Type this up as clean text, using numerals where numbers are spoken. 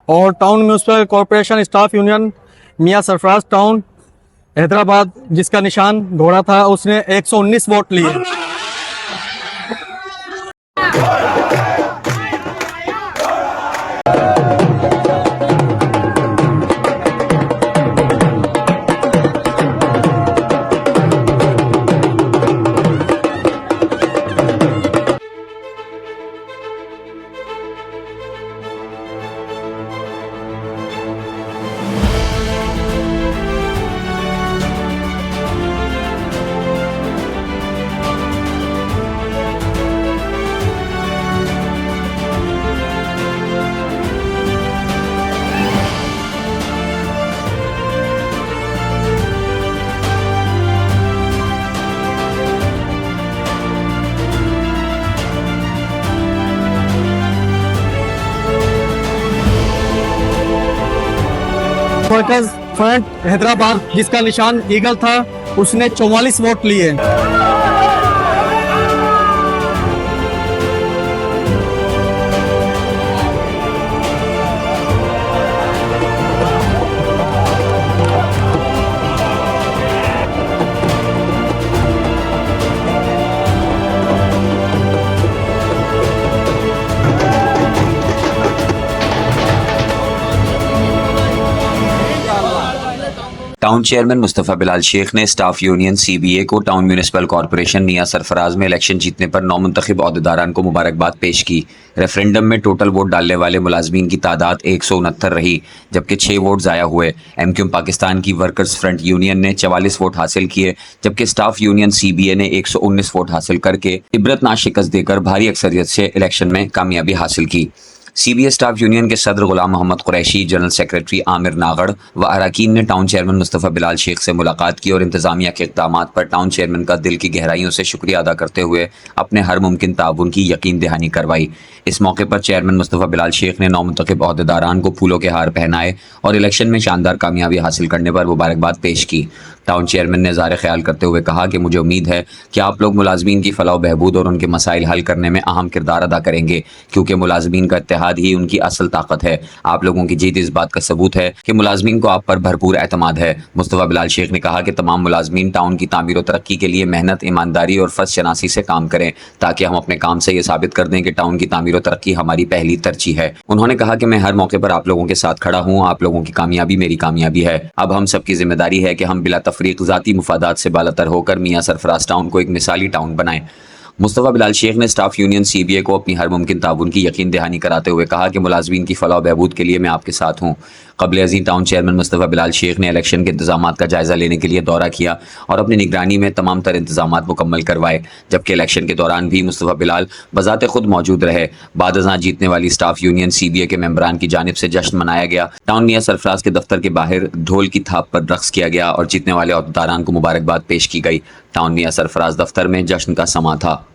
और town municipal corporation staff union Miyan Sarfaraz town Hyderabad, जिसका निशान घोड़ा था, उसने 119 वोट लिए। वर्कर्स फ्रंट हैदराबाद, जिसका निशान ईगल था, उसने 44 वोट लिए। टाउन चेयरमैन मुस्तफ़ा बिलाल शेख ने स्टाफ यूनियन CBA को टाउन म्यूनिसिपल कॉरपोरेशन मियां सरफराज में इलेक्शन जीतने पर नौमुंतखब अहदेदारान को मुबारकबाद पेश की। रेफरेंडम में टोटल वोट डालने वाले मुलाजमीन की तादाद 169 रही, जबकि 6 वोट ज़ाया हुए। MQM पाकिस्तान की वर्कर्स फ्रंट यूनियन ने 44 वोट हासिल किए, जबकि स्टाफ यूनियन CBA ने 119 वोट हासिल करके इबरतनाक शिकस्त देकर भारी अक्सरियत से इलेक्शन में कामयाबी हासिल की। CBA स्टाफ यूनियन के सदर गुलाम मोहम्मद कुरैशी, जनरल सेक्रेटरी आमिर नागड़ व अरकान ने टाउन चेयरमैन मुस्तफ़ा बिलाल शेख से मुलाकात की और इंतज़ामिया के इक़दामात पर टाउन चेयरमैन का दिल की गहराइयों से शुक्रिया अदा करते हुए अपने हर मुमकिन ताउन की यकीन दहानी करवाई। इस मौके पर चेयरमैन मुस्तफ़ा बिलाल शेख ने नौमुंतखब अहदेदारान को फूलों के हार पहनाए और इलेक्शन में शानदार कामयाबी हासिल करने पर मुबारकबाद पेश की। टाउन चेयरमैन ने ज़ाहिर ख्याल करते हुए कहा कि मुझे उम्मीद है कि आप लोग मुलाजमीन की फलाह बहबूद और उनके मसाइल हल करने में अहम किरदार अदा करेंगे, क्योंकि मुलाजमीन का इत्तेहाद ही उनकी असल ताकत है। आप लोगों की जीत इस बात का सबूत है कि मुलाजमीन को आप पर भरपूर एतमाद है। मुस्तफ़ा बिलाल शेख ने कहा कि तमाम मुलाजमीन टाउन की तामीर और तरक्की के लिए मेहनत, ईमानदारी और फ़र्ज शनासी से काम करें, ताकि हम अपने काम से ये साबित कर दें कि टाउन की तामीर और तरक्की हमारी पहली तरजीह है। उन्होंने कहा कि मैं हर मौके पर आप लोगों के साथ खड़ा हूँ, आप लोगों की कामयाबी मेरी कामयाबी है। अब हम सबकी जिम्मेदारी है कि हम बिला तफरीक ज़ाती मुफादात से बालातर होकर मियां सरफराज टाउन को एक मिसाली टाउन बनाएं। मुस्तफ़ा बिलाल शेख ने स्टाफ यूनियन CBA को अपनी हर मुमकिन ताउन की यकीन दहानी कराते हुए कहा कि मुलाजमीन की फलाह बहबूद के लिए मैं आपके साथ हूँ। क़ब्ल अज़ीं टाउन चेयरमैन मुस्तफ़ा बिलाल शेख ने इलेक्शन के इंतजामात का जायज़ा लेने के लिए दौरा किया और अपनी निगरानी में तमाम तर इंतजामात मुकम्मल करवाए, जबकि इलेक्शन के दौरान भी मुस्तफ़ा बिलाल बज़ाते खुद मौजूद रहे। बाद अज़ां जीतने वाली स्टाफ यूनियन CBA के मेंबरान की जानिब से जश्न मनाया गया। टाउन मियां सरफराज के दफ्तर के बाहर ढोल की थाप पर रक्स किया गया और जीतने वाले अहदेदारान को मुबारकबाद पेश की गई। टाउन मियां सरफराज दफ्तर में जश्न का समा था।